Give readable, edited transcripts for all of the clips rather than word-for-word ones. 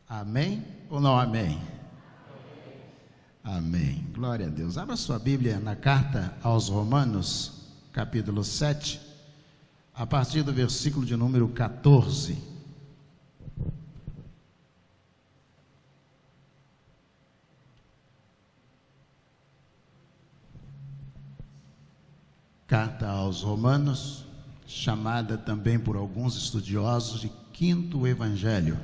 Amém ou não amém? Amém. Glória a Deus. Abra sua Bíblia na carta aos Romanos, capítulo 7, a partir do versículo de número 14. Carta aos Romanos, chamada também por alguns estudiosos de Quinto Evangelho.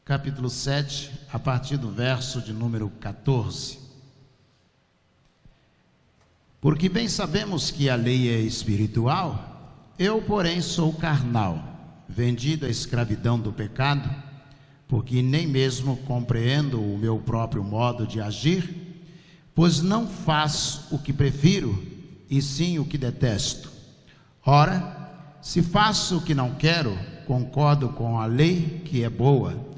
Capítulo 7, a partir do verso de número 14. Porque bem sabemos que a lei é espiritual, eu, porém, sou carnal, vendido à escravidão do pecado, porque nem mesmo compreendo o meu próprio modo de agir, pois não faço o que prefiro, e sim o que detesto. Ora, se faço o que não quero, concordo com a lei que é boa.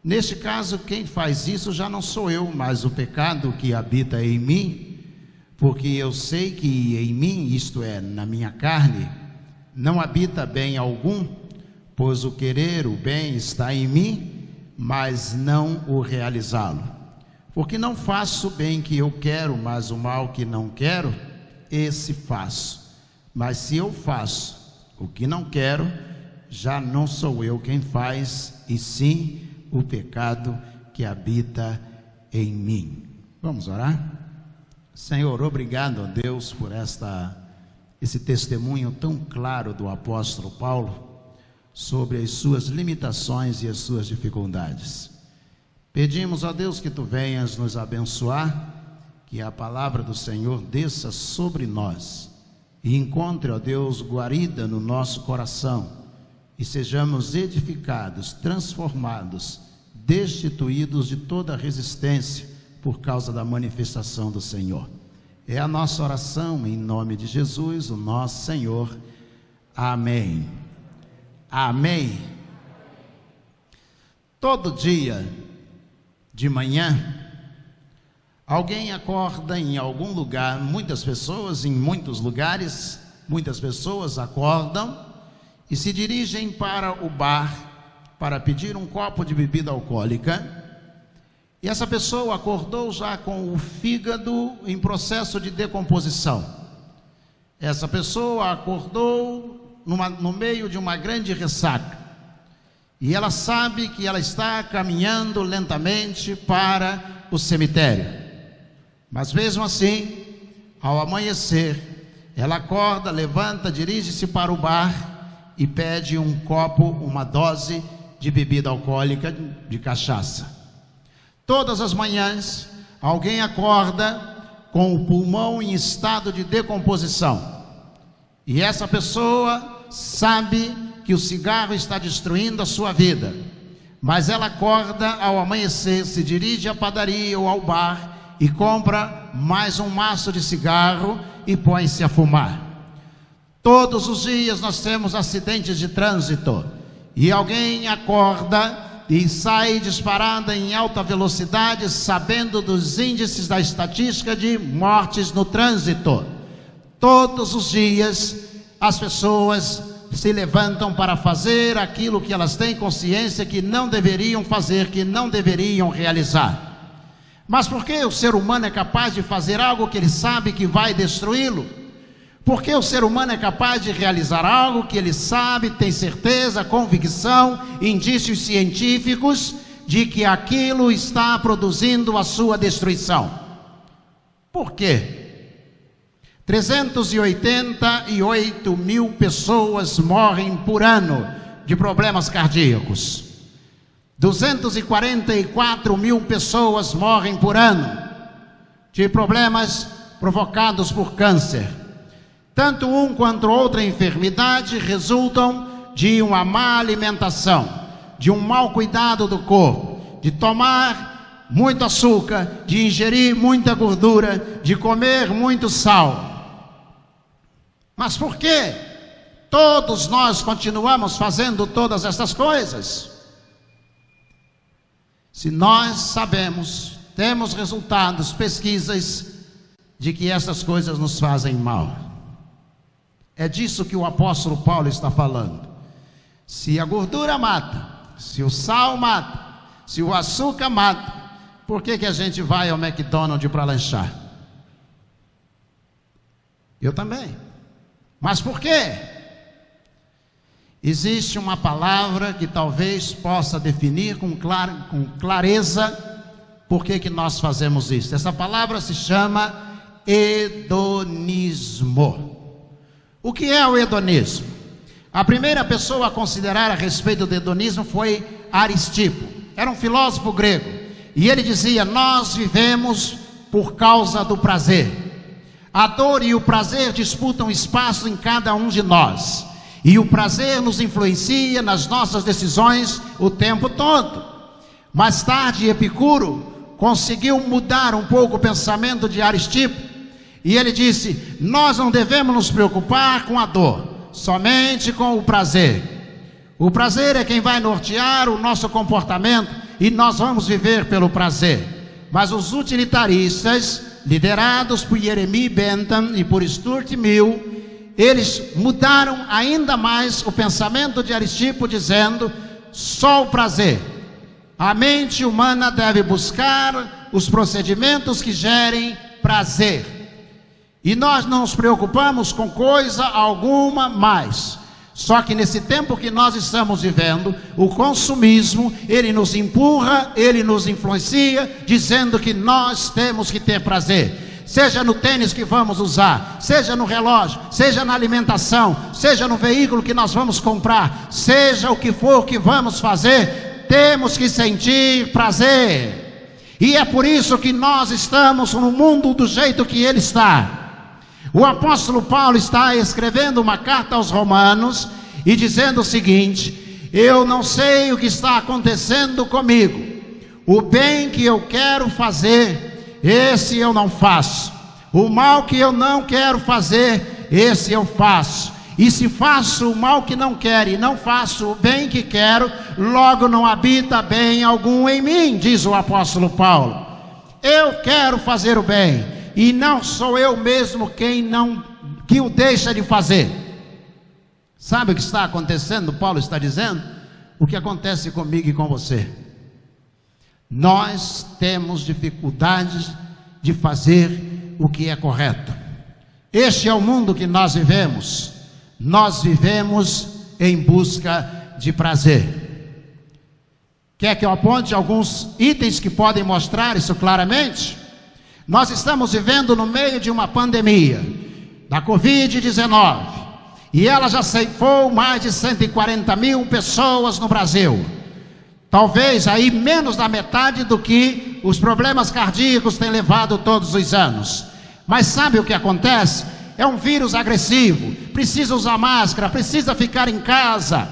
Neste caso, quem faz isso já não sou eu, mas o pecado que habita em mim, porque eu sei que em mim, isto é, na minha carne, não habita bem algum, pois o querer o bem está em mim, mas não o realizá-lo. Porque não faço o bem que eu quero, mas o mal que não quero, esse faço. Mas se eu faço o que não quero, já não sou eu quem faz, e sim o pecado que habita em mim. Vamos orar? Senhor, obrigado a Deus por esse testemunho tão claro do apóstolo Paulo sobre as suas limitações e as suas dificuldades. Pedimos a Deus que Tu venhas nos abençoar, que a palavra do Senhor desça sobre nós e encontre, ó Deus, guarida no nosso coração, e sejamos edificados, transformados, destituídos de toda resistência por causa da manifestação do Senhor. É a nossa oração em nome de Jesus, o nosso Senhor. Amém. Amém. Todo dia de manhã, alguém acorda em algum lugar, muitas pessoas em muitos lugares, muitas pessoas acordam e se dirigem para o bar para pedir um copo de bebida alcoólica. E essa pessoa acordou já com o fígado em processo de decomposição. Essa pessoa acordou no meio de uma grande ressaca. E ela sabe que ela está caminhando lentamente para o cemitério. Mas mesmo assim, ao amanhecer, ela acorda, levanta, dirige-se para o bar e pede um copo, uma dose de bebida alcoólica, de cachaça. Todas as manhãs, alguém acorda com o pulmão em estado de decomposição. E essa pessoa sabe que o cigarro está destruindo a sua vida. Mas ela acorda ao amanhecer, se dirige à padaria ou ao bar e compra mais um maço de cigarro e põe-se a fumar. Todos os dias nós temos acidentes de trânsito e alguém acorda e sai disparada em alta velocidade, sabendo dos índices da estatística de mortes no trânsito. Todos os dias as pessoas se levantam para fazer aquilo que elas têm consciência que não deveriam fazer, que não deveriam realizar. Mas por que o ser humano é capaz de fazer algo que ele sabe que vai destruí-lo? Por que o ser humano é capaz de realizar algo que ele sabe, tem certeza, convicção, indícios científicos de que aquilo está produzindo a sua destruição? Por quê? 388 mil pessoas morrem por ano de problemas cardíacos. 244 mil pessoas morrem por ano de problemas provocados por câncer. Tanto um quanto outra enfermidade resultam de uma má alimentação, de um mau cuidado do corpo, de tomar muito açúcar, de ingerir muita gordura, de comer muito sal. Mas por que todos nós continuamos fazendo todas essas coisas? Se nós sabemos, temos resultados, pesquisas, de que essas coisas nos fazem mal. É disso que o apóstolo Paulo está falando. Se a gordura mata, se o sal mata, se o açúcar mata, por que a gente vai ao McDonald's para lanchar? Eu também. Mas por quê? Existe uma palavra que talvez possa definir com clareza por que nós fazemos isso. Essa palavra se chama hedonismo. O que é o hedonismo? A primeira pessoa a considerar a respeito do hedonismo foi Aristipo. Era um filósofo grego. E ele dizia: nós vivemos por causa do prazer. A dor e o prazer disputam espaço em cada um de nós. E o prazer nos influencia nas nossas decisões o tempo todo. Mais tarde, Epicuro conseguiu mudar um pouco o pensamento de Aristipo. E ele disse: nós não devemos nos preocupar com a dor, somente com o prazer. O prazer é quem vai nortear o nosso comportamento e nós vamos viver pelo prazer. Mas os utilitaristas, liderados por Jeremy Bentham e por Stuart Mill, eles mudaram ainda mais o pensamento de Aristipo, dizendo: só o prazer. A mente humana deve buscar os procedimentos que gerem prazer. E nós não nos preocupamos com coisa alguma mais. Só que nesse tempo que nós estamos vivendo, o consumismo, ele nos empurra, ele nos influencia, dizendo que nós temos que ter prazer. Seja no tênis que vamos usar, seja no relógio, seja na alimentação, seja no veículo que nós vamos comprar, seja o que for que vamos fazer, temos que sentir prazer. E é por isso que nós estamos no mundo do jeito que ele está. O apóstolo Paulo está escrevendo uma carta aos Romanos e dizendo o seguinte: eu não sei o que está acontecendo comigo, o bem que eu quero fazer, esse eu não faço, o mal que eu não quero fazer, esse eu faço. E se faço o mal que não quero e não faço o bem que quero, logo não habita bem algum em mim, diz o apóstolo Paulo. Eu quero fazer o bem, e não sou eu mesmo que o deixa de fazer. Sabe o que está acontecendo? Paulo está dizendo o que acontece comigo e com você. Nós temos dificuldades de fazer o que é correto. Este é o mundo que nós vivemos. Nós vivemos em busca de prazer. Quer que eu aponte alguns itens que podem mostrar isso claramente? Nós estamos vivendo no meio de uma pandemia da Covid-19, e ela já ceifou mais de 140 mil pessoas no Brasil. Talvez aí menos da metade do que os problemas cardíacos têm levado todos os anos. Mas sabe o que acontece? É um vírus agressivo, precisa usar máscara, precisa ficar em casa.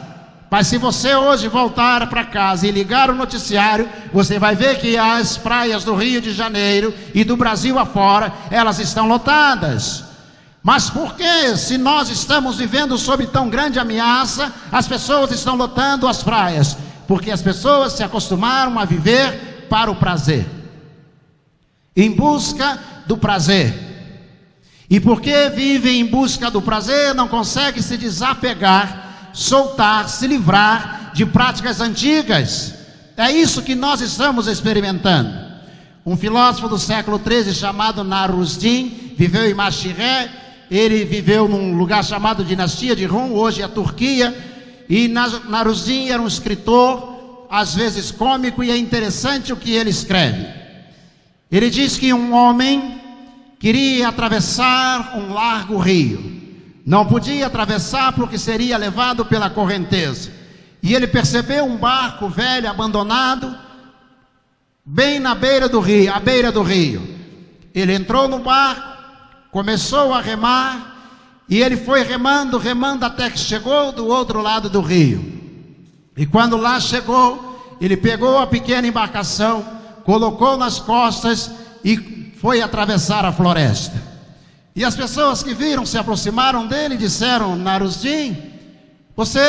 Mas se você hoje voltar para casa e ligar o noticiário, você vai ver que as praias do Rio de Janeiro e do Brasil afora, elas estão lotadas. Mas por que, se nós estamos vivendo sob tão grande ameaça, as pessoas estão lotando as praias? Porque as pessoas se acostumaram a viver para o prazer, em busca do prazer. E porque vivem em busca do prazer, não conseguem se desapegar, soltar, se livrar de práticas antigas. É isso que nós estamos experimentando. Um filósofo do século XIII chamado Narusdim viveu em Mashiré. Ele viveu num lugar chamado Dinastia de Rum, hoje é a Turquia. E Narusdim era um escritor, às vezes cômico, e é interessante o que ele escreve. Ele diz que um homem queria atravessar um largo rio. Não podia atravessar porque seria levado pela correnteza. E ele percebeu um barco velho, abandonado, bem na beira do rio, à beira do rio. Ele entrou no barco, começou a remar, e ele foi remando, remando, até que chegou do outro lado do rio. E quando lá chegou, ele pegou a pequena embarcação, colocou nas costas e foi atravessar a floresta. E as pessoas que viram se aproximaram dele e disseram: Narusdim, você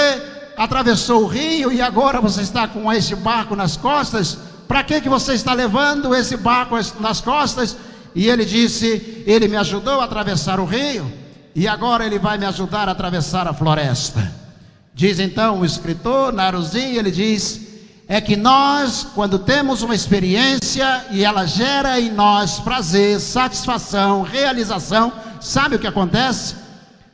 atravessou o rio e agora você está com esse barco nas costas? Para que você está levando esse barco nas costas? E ele disse: ele me ajudou a atravessar o rio e agora ele vai me ajudar a atravessar a floresta. Diz então o escritor Naruzi, ele diz, é que nós, quando temos uma experiência e ela gera em nós prazer, satisfação, realização, sabe o que acontece?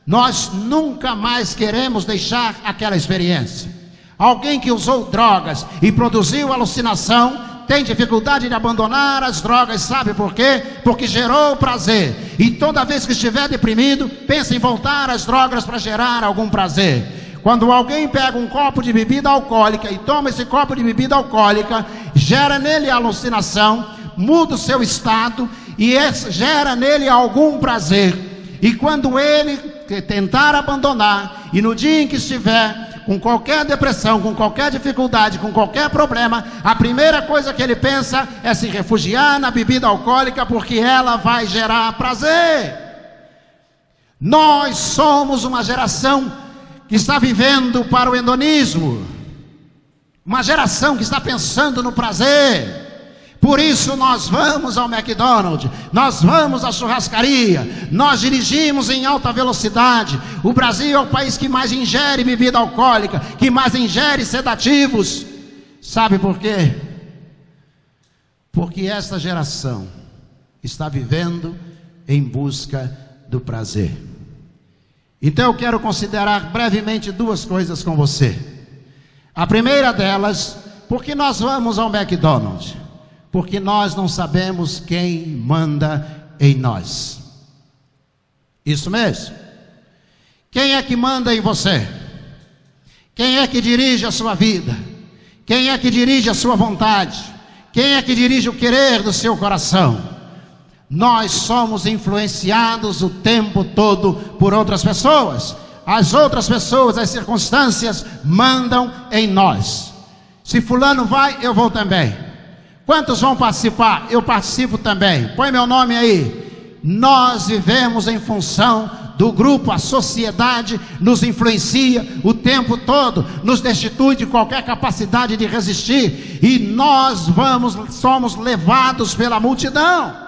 Nós nunca mais queremos deixar aquela experiência. Alguém que usou drogas e produziu alucinação tem dificuldade de abandonar as drogas, sabe por quê? Porque gerou prazer, e toda vez que estiver deprimido, pensa em voltar às drogas para gerar algum prazer. Quando alguém pega um copo de bebida alcoólica e toma esse copo de bebida alcoólica, gera nele alucinação, muda o seu estado e gera nele algum prazer. E quando ele tentar abandonar, e no dia em que estiver com qualquer depressão, com qualquer dificuldade, com qualquer problema, a primeira coisa que ele pensa é se refugiar na bebida alcoólica, porque ela vai gerar prazer. Nós somos uma geração que está vivendo para o hedonismo, uma geração que está pensando no prazer. Por isso nós vamos ao McDonald's, nós vamos à churrascaria, nós dirigimos em alta velocidade. O Brasil é o país que mais ingere bebida alcoólica, que mais ingere sedativos. Sabe por quê? Porque esta geração está vivendo em busca do prazer. Então eu quero considerar brevemente duas coisas com você. A primeira delas, por que nós vamos ao McDonald's? Porque nós não sabemos quem manda em nós. Isso mesmo. Quem é que manda em você? Quem é que dirige a sua vida? Quem é que dirige a sua vontade? Quem é que dirige o querer do seu coração? Nós somos influenciados o tempo todo por outras pessoas. As outras pessoas, as circunstâncias mandam em nós. Se fulano vai, eu vou também. Quantos vão participar? Eu participo também. Põe meu nome aí. Nós vivemos em função do grupo, a sociedade nos influencia o tempo todo, nos destitui de qualquer capacidade de resistir, e nós somos levados pela multidão.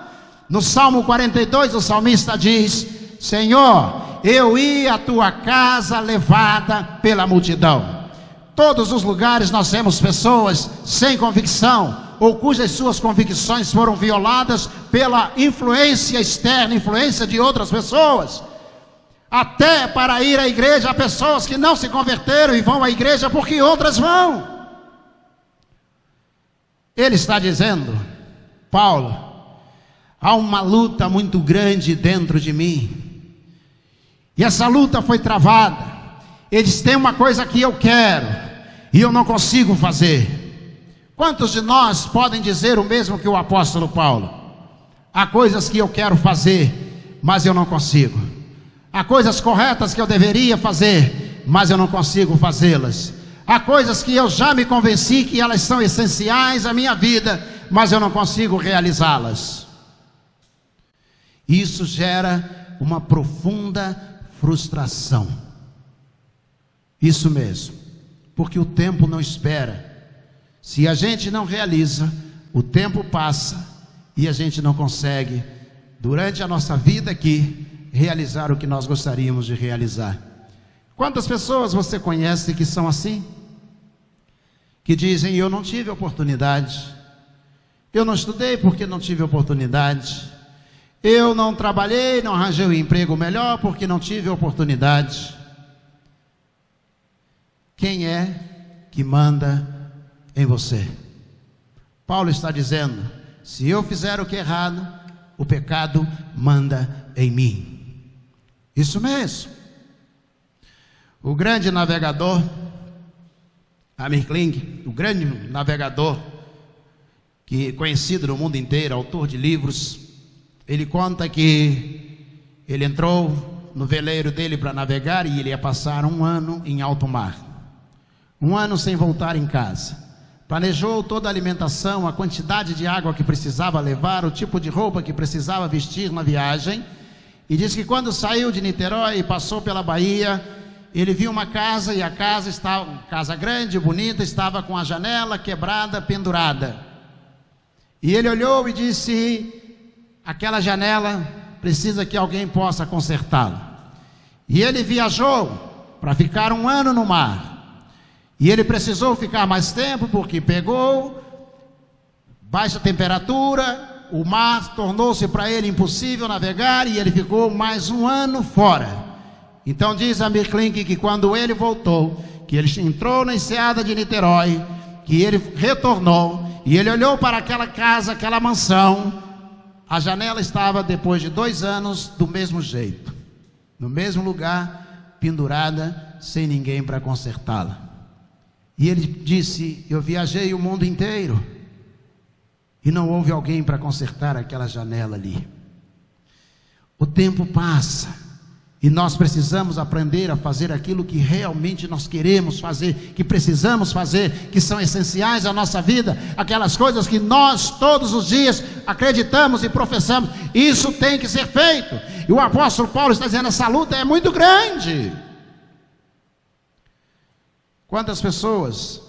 No Salmo 42, o salmista diz: Senhor, eu ia à tua casa levada pela multidão. Todos os lugares nós temos pessoas sem convicção, ou cujas suas convicções foram violadas pela influência externa, influência de outras pessoas. Até para ir à igreja, há pessoas que não se converteram e vão à igreja porque outras vão. Ele está dizendo, Paulo, há uma luta muito grande dentro de mim, e essa luta foi travada. Ele diz, tem uma coisa que eu quero e eu não consigo fazer. Quantos de nós podem dizer o mesmo que o apóstolo Paulo? Há coisas que eu quero fazer, mas eu não consigo. Há coisas corretas que eu deveria fazer, mas eu não consigo fazê-las. Há coisas que eu já me convenci que elas são essenciais à minha vida, mas eu não consigo realizá-las. Isso gera uma profunda frustração. Isso mesmo, porque o tempo não espera. Se a gente não realiza, o tempo passa e a gente não consegue, durante a nossa vida aqui, realizar o que nós gostaríamos de realizar. Quantas pessoas você conhece que são assim? Que dizem, eu não tive oportunidade, eu não estudei porque não tive oportunidade, eu não trabalhei, não arranjei um emprego melhor porque não tive oportunidade. Quem é que manda em você? Paulo está dizendo, se eu fizer o que é errado, o pecado manda em mim. Isso mesmo. O grande navegador Amir Klink, o grande navegador que conhecido no mundo inteiro, autor de livros, ele conta que ele entrou no veleiro dele para navegar e ele ia passar 1 ano em alto mar, 1 ano sem voltar em casa. Planejou toda a alimentação, a quantidade de água que precisava levar, o tipo de roupa que precisava vestir na viagem. E diz que quando saiu de Niterói e passou pela Bahia, ele viu uma casa, e a casa estava, casa grande, bonita, estava com a janela quebrada, pendurada. E ele olhou e disse, aquela janela precisa que alguém possa consertá-la. E ele viajou para ficar 1 ano no mar. E ele precisou ficar mais tempo porque pegou baixa temperatura, o mar tornou-se para ele impossível navegar e ele ficou mais 1 ano fora. Então diz a Mirklink que quando ele voltou, que ele entrou na enseada de Niterói, que ele retornou e ele olhou para aquela casa, aquela mansão, a janela estava depois de 2 anos do mesmo jeito, no mesmo lugar, pendurada, sem ninguém para consertá-la. E ele disse: eu viajei o mundo inteiro e não houve alguém para consertar aquela janela ali. O tempo passa e nós precisamos aprender a fazer aquilo que realmente nós queremos fazer, que precisamos fazer, que são essenciais à nossa vida, aquelas coisas que nós todos os dias acreditamos e professamos. Isso tem que ser feito. E o apóstolo Paulo está dizendo: essa luta é muito grande. Quantas pessoas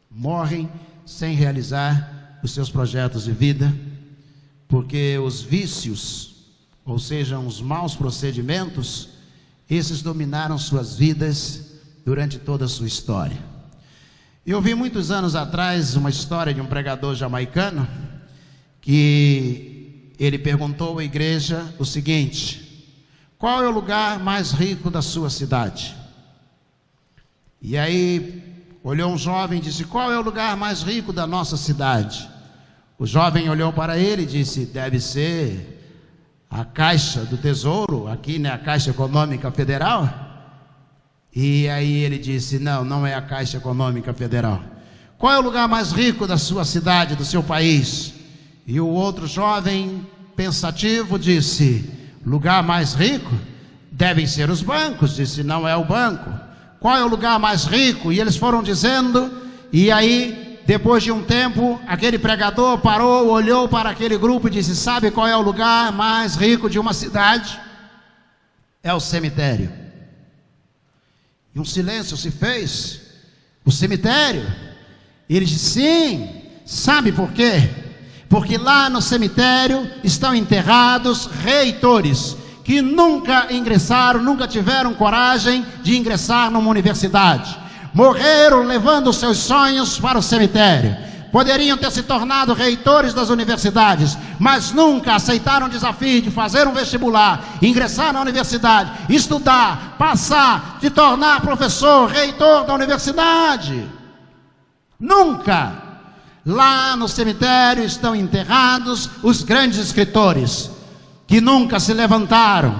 morrem sem realizar os seus projetos de vida, porque os vícios, ou seja, os maus procedimentos, esses dominaram suas vidas durante toda a sua história. Eu vi muitos anos atrás uma história de um pregador jamaicano, que ele perguntou à igreja o seguinte: qual é o lugar mais rico da sua cidade? E aí olhou um jovem e disse: qual é o lugar mais rico da nossa cidade? O jovem olhou para ele e disse: deve ser a Caixa do Tesouro, aqui, né, a Caixa Econômica Federal. E aí ele disse: não é a Caixa Econômica Federal. Qual é o lugar mais rico da sua cidade, do seu país? E o outro jovem pensativo disse: lugar mais rico? Devem ser os bancos. Disse: não é o banco. Qual é o lugar mais rico? E eles foram dizendo, e aí depois de um tempo, aquele pregador parou, olhou para aquele grupo e disse: sabe qual é o lugar mais rico de uma cidade? É o cemitério. E um silêncio se fez. O cemitério? E ele disse: sim. Sabe por quê? Porque lá no cemitério estão enterrados reitores que nunca ingressaram, nunca tiveram coragem de ingressar numa universidade. Morreram levando os seus sonhos para o cemitério. Poderiam ter se tornado reitores das universidades, mas nunca aceitaram o desafio de fazer um vestibular, ingressar na universidade, estudar, passar, se tornar professor, reitor da universidade. Nunca. Lá no cemitério estão enterrados os grandes escritores, que nunca se levantaram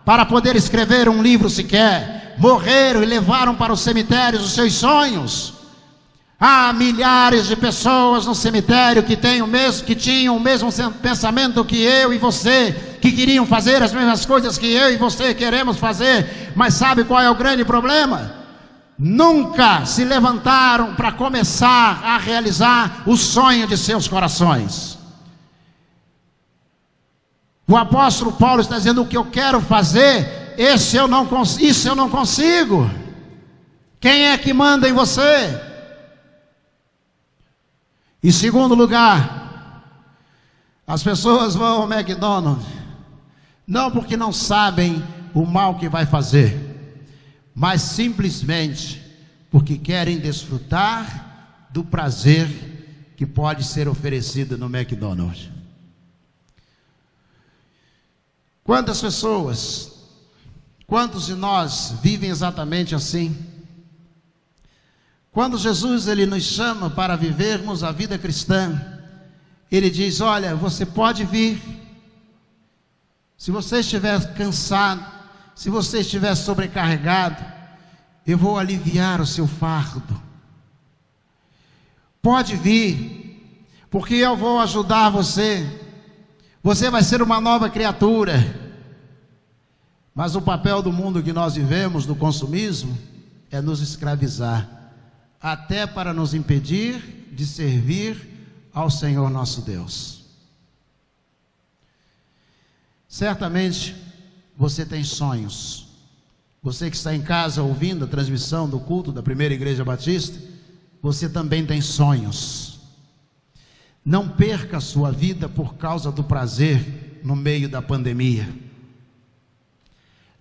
para poder escrever um livro sequer. Morreram e levaram para os cemitérios os seus sonhos. Há milhares de pessoas no cemitério que tinham o mesmo pensamento que eu e você, que queriam fazer as mesmas coisas que eu e você queremos fazer, mas sabe qual é o grande problema? Nunca se levantaram para começar a realizar o sonho de seus corações. O apóstolo Paulo está dizendo: o que eu quero fazer, isso eu não consigo. Quem é que manda em você? Em segundo lugar, as pessoas vão ao McDonald's, não porque não sabem o mal que vai fazer, mas simplesmente porque querem desfrutar do prazer que pode ser oferecido no McDonald's. Quantas pessoas, quantos de nós vivem exatamente assim? Quando Jesus ele nos chama para vivermos a vida cristã, ele diz: olha, você pode vir, se você estiver cansado, se você estiver sobrecarregado, eu vou aliviar o seu fardo. Pode vir, porque eu vou ajudar você. Você vai ser uma nova criatura. Mas o papel do mundo que nós vivemos, do consumismo, é nos escravizar, até para nos impedir de servir ao Senhor nosso Deus. Certamente você tem sonhos. Você que está em casa ouvindo a transmissão do culto da Primeira Igreja Batista, você também tem sonhos. Não perca a sua vida por causa do prazer no meio da pandemia.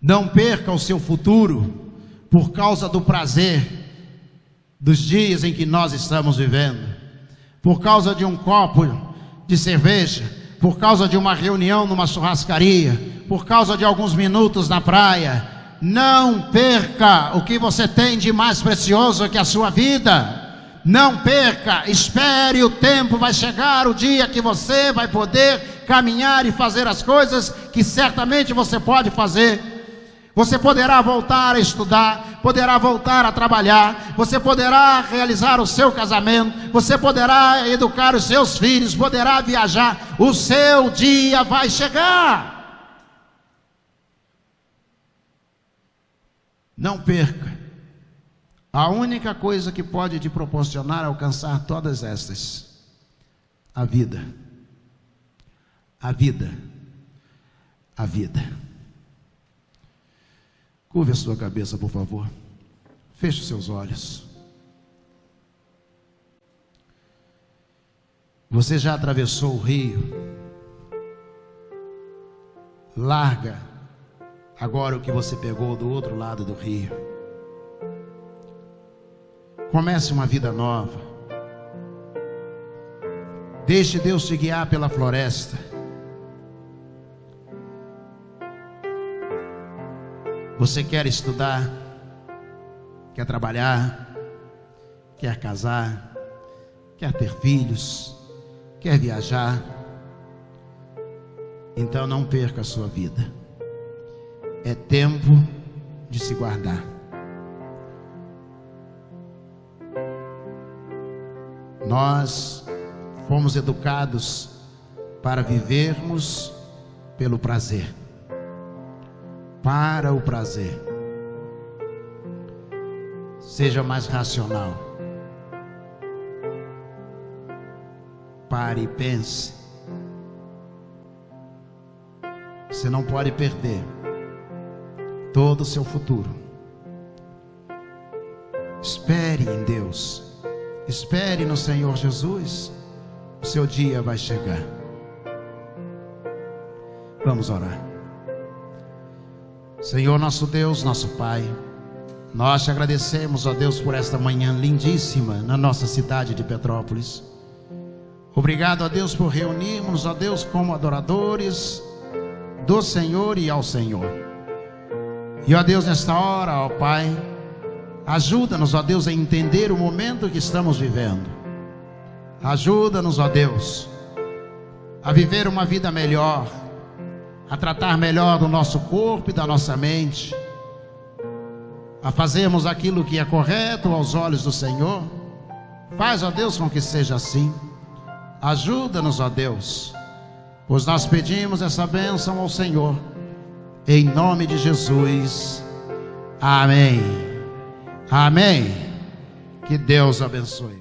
Não perca o seu futuro por causa do prazer dos dias em que nós estamos vivendo, por causa de um copo de cerveja, por causa de uma reunião numa churrascaria, por causa de alguns minutos na praia. Não perca o que você tem de mais precioso que a sua vida. Não perca, espere, o tempo vai chegar, o dia que você vai poder caminhar e fazer as coisas que certamente você pode fazer. Você poderá voltar a estudar, poderá voltar a trabalhar, você poderá realizar o seu casamento, você poderá educar os seus filhos, poderá viajar. O seu dia vai chegar. Não perca. A única coisa que pode te proporcionar alcançar todas estas: a vida. A vida. A vida. Curve a sua cabeça, por favor. Feche os seus olhos. Você já atravessou o rio. Larga agora o que você pegou do outro lado do rio. Comece uma vida nova. Deixe Deus te guiar pela floresta. Você quer estudar, quer trabalhar, quer casar, quer ter filhos, quer viajar. Então não perca a sua vida. É tempo de se guardar. Nós fomos educados para vivermos pelo prazer. Para o prazer. Seja mais racional. Pare e pense. Você não pode perder todo o seu futuro. Espere em Deus. Espere no Senhor Jesus. O seu dia vai chegar. Vamos orar. Senhor nosso Deus, nosso Pai, nós te agradecemos, ó Deus, por esta manhã lindíssima na nossa cidade de Petrópolis. Obrigado, ó Deus, por reunirmos, ó Deus, como adoradores do Senhor e ao Senhor. E, ó Deus, nesta hora, ó Pai, ajuda-nos, ó Deus, a entender o momento que estamos vivendo. Ajuda-nos, ó Deus, a viver uma vida melhor, a tratar melhor do nosso corpo e da nossa mente, a fazermos aquilo que é correto aos olhos do Senhor. Faz, ó Deus, com que seja assim. Ajuda-nos, ó Deus, pois nós pedimos essa bênção ao Senhor, em nome de Jesus. Amém. Amém. Que Deus abençoe.